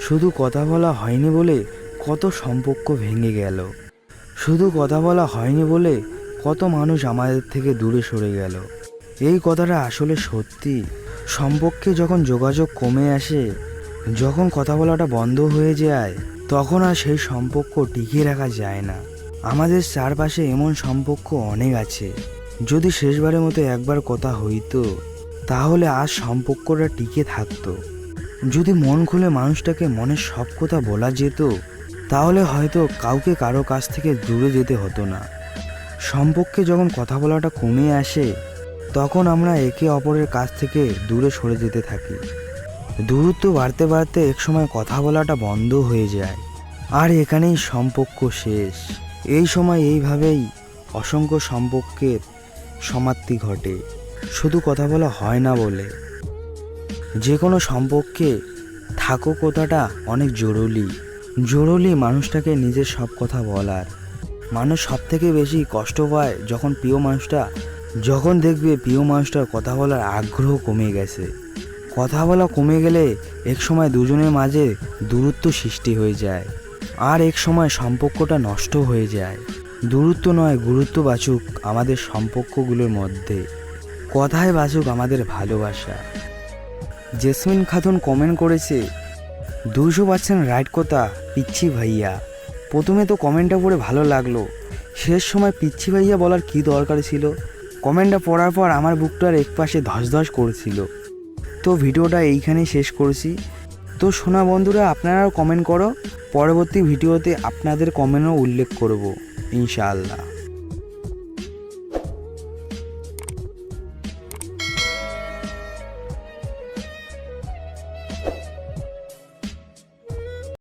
শুধু কথা বলা হয়নি বলে কত সম্পর্ক ভেঙে গেল, শুধু কথা বলা হয়নি বলে কত মানুষ আমাদের থেকে দূরে সরে গেল। এই কথাটা আসলে সত্যি। সম্পর্কে যখন যোগাযোগ কমে আসে, যখন কথা বলাটা বন্ধ হয়ে যায়, তখন আর সেই সম্পর্ক টিকিয়ে রাখা যায় না। আমাদের চারপাশে এমন সম্পর্ক অনেক আছে, যদি শেষবারের মতো একবার কথা হইতো তাহলে আজ সম্পর্কটা টিকে থাকতো। যদি মন খুলে মানুষটাকে মনের সব কথা বলা যেত, তাহলে হয়তো কাউকে কারো কাছ থেকে দূরে যেতে হতো না। সম্পর্কে যখন কথা বলাটা কমে আসে, তখন আমরা একে অপরের কাছ থেকে দূরে সরে যেতে থাকি। দূরত্ব বাড়তে বাড়তে একসময় কথা বলাটা বন্ধ হয়ে যায়, আর এখানেই সম্পর্ক শেষ। এই সময় এইভাবেই অসংখ্য সম্পর্কের সমাপ্তি ঘটে, শুধু কথা বলা হয় না বলে। যে কোনো সম্পর্কে থাকো কথাটা অনেক জরুরি মানুষটাকে নিজের সব কথা বলার। মানুষ সব থেকে বেশি কষ্ট পায় যখন দেখবে প্রিয় মানুষটার কথা বলার আগ্রহ কমে গেছে। কথা বলা কমে গেলে এক সময় দুজনের মাঝে দূরত্ব সৃষ্টি হয়ে যায়, আর এক সময় সম্পর্কটা নষ্ট হয়ে যায়। দূরত্ব নয়, গুরুত্ব বাঁচুক আমাদের সম্পর্কগুলোর মধ্যে, কথায় বাঁচুক আমাদের ভালোবাসা। জেসমিন খাতুন কমেন্ট করেছে, 200% রাইট কথা পিচ্ছি ভাইয়া। প্রথমে তো কমেন্টটা পড়ে ভালো লাগলো, শেষ সময় পিচ্ছি ভাইয়া বলার কি দরকার ছিল? কমেন্টটা পড়ার পর আমার বুকটার একপাশে ধস করছিল। তো ভিডিওটা এইখানেই শেষ করছি। তো শোনা বন্ধুরা, আপনারাও কমেন্ট করো, পরবর্তী ভিডিওতে আপনাদের কমেন্টও উল্লেখ করব ইনশাআল্লাহ।